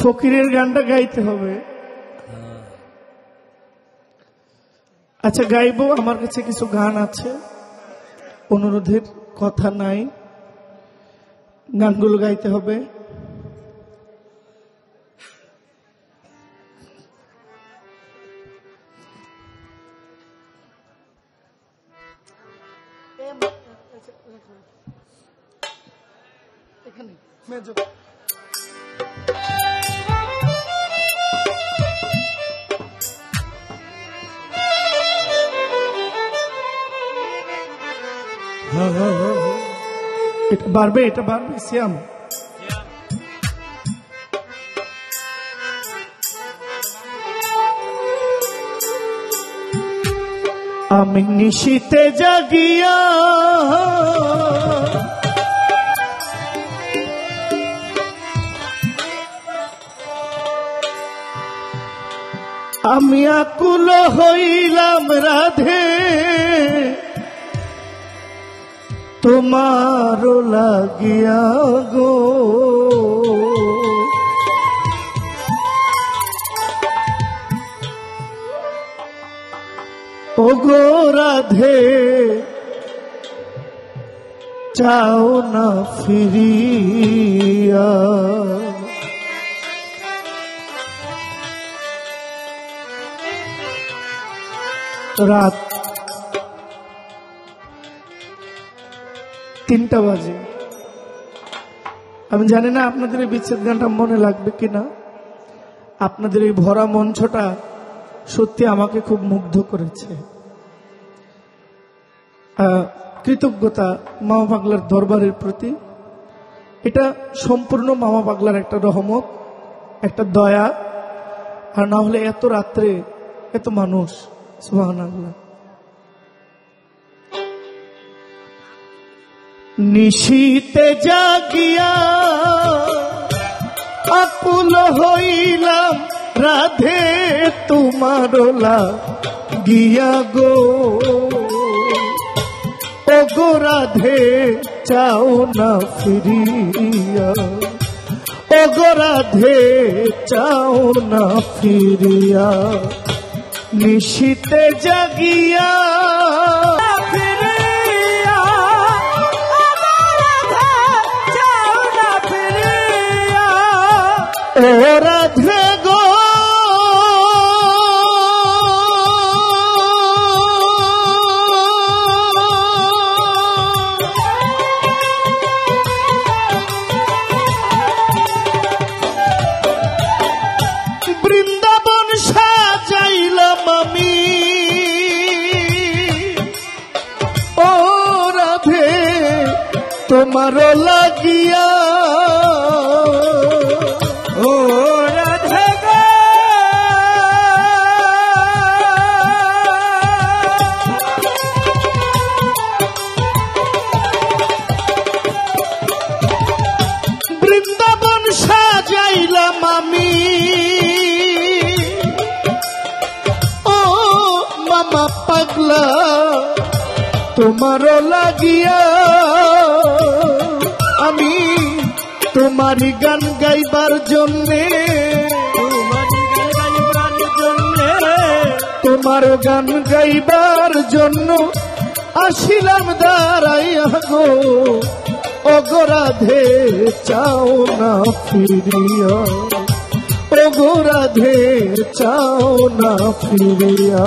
ফকিরের গানটা গাইতে হবে। আচ্ছা গাইবো, আমার কাছে কিছু গান আছে, অনুরোধের কথা নাই, গানগুলো গাইতে হবে। এটা বাড়বে, এটা বাড়বে শ্যাম। আমি নিশীতে জাগিয়া আমি আকুল হইলাম রাধে, তোমার লাগিয়া গো। ও গো রাধে চাও না ফিরিয়া, রাত 3টা বাজে। আমি জানি না আপনাদের এই বিচ্ছেদ গানটা মনে লাগবে কিনা। আপনাদের এই ভরা মঞ্চটা সত্যি আমাকে খুব মুগ্ধ করেছে। কৃতজ্ঞতা মামা পাগলার দরবারের প্রতি। এটা সম্পূর্ণ মামা পাগলার একটা রহমত, একটা দয়া। আর না হলে এত রাত্রে এত মানুষ, সুবহানাল্লাহ। নিশীতে জাগিয়া আকুল হইলাম রাধে, তোমার লাগিয়া গো। ও গো রাধে চাও না ফিরিয়া, ও গো রাধে চাও না ফিরিয়া। নিশীতে জাগিয়া ও রাধে গো, বৃন্দাবন সাজাইলাম আমি, ও রাধে তোমার লাগিয়া। ও রাধে গো, বৃন্দাবন সাজাইলাম আমি, ও মামা পাগলা তোমার লাগিয়া। আমি তোমারি গান গাইবার জন্যে, তোমার গান গাইবার জন্য আসিলাম দাঁড়াইয়া গো। ও গো রাধে চাও না ফিরিয়া, ও গো রাধে চাও না ফিরিয়া।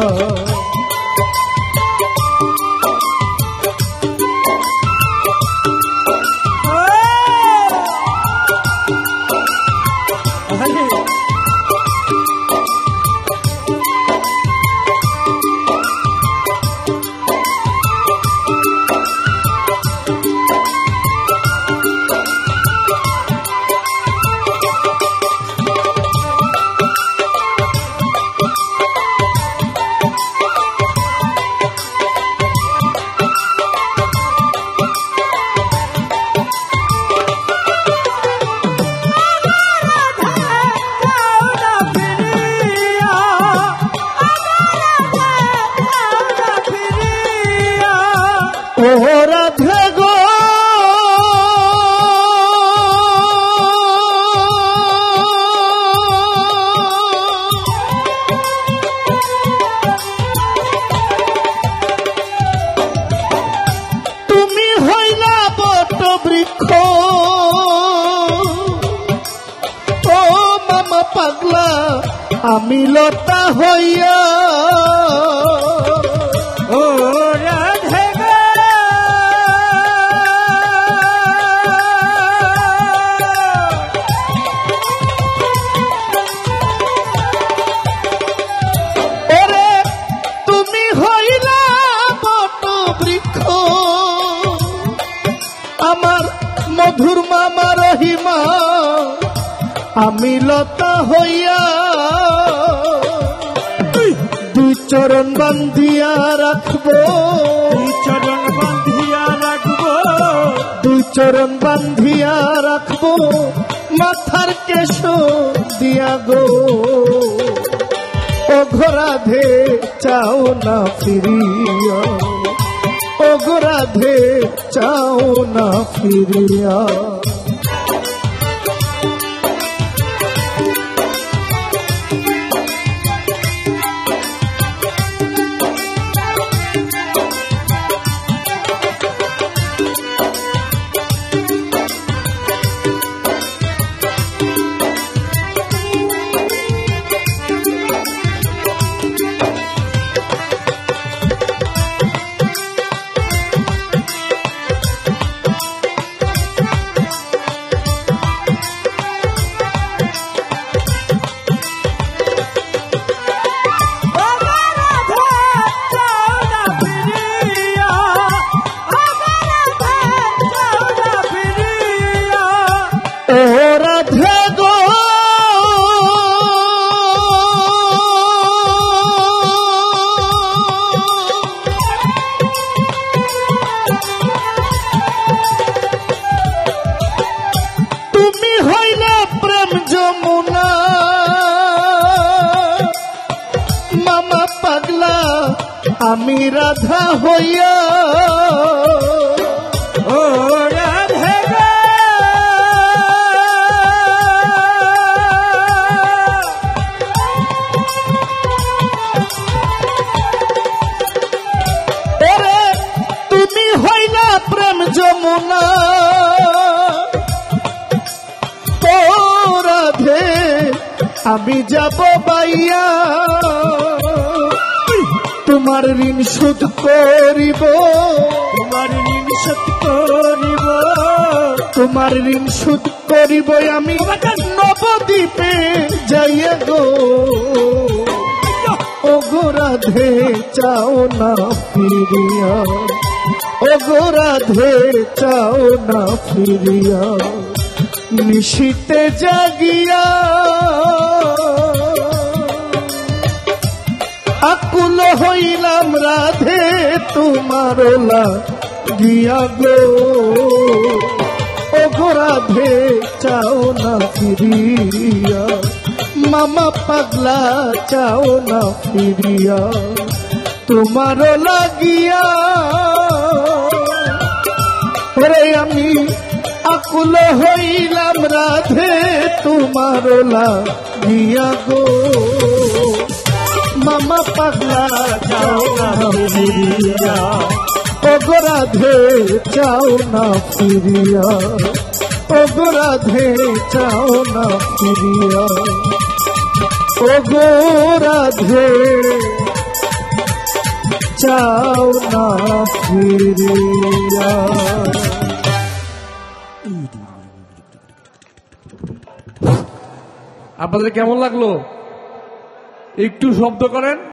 পাগলা আমি লতা হইয়া ও রাধে গো ওরে তুমি হইলা বট বৃক্ষ আমার মধুর মামা রহিমা আমি লতা হইয়া দুই চরণ বান্ধিয়া রাখবো দুই চরণ বাঁধিয়া রাখবো দুই চরণ বান্ধিয়া রাখবো মাথার কেশ দিয়া গো ও ঘোরাধে চাও না ফিরিয়া ও ঘোরাধে চাও না ফিরিয়া আমি রাধা হইয়া ও রাধে গো ওরে তুমি হইলা প্রেম যমুনা তো রাধে আমি যাব বাইয়া তোমার ঋণ শোধ করিব তোমার ঋণ শোধ করিব তোমার ঋণ শোধ করিব আমি নবদ্বীপে যাইয়া গো ও গো রাধে চাও না ফিরিয়া ও গো রাধে চাও না ফিরিয়া নিশীতে জাগিয়া আকুল হইলাম রাধে তোমার লাগিয়া গো ও গো রাধে চাও না ফিরিয়া মামা পাগলা চাও না ফিরিয়া তোমার লাগিয়া ওরে আমি আকুল হইলাম রাধে তোমার লাগিয়া গো মামা পাগলা চাও না ফিরিয়া ও গো রাধে চাও না ফিরিয়া ও গো রাধে চাও না ফিরিয়া ও গো রাধে চাও না ফিরিয়া। আপনাদের কেমন লাগলো? একটু শব্দ করেন।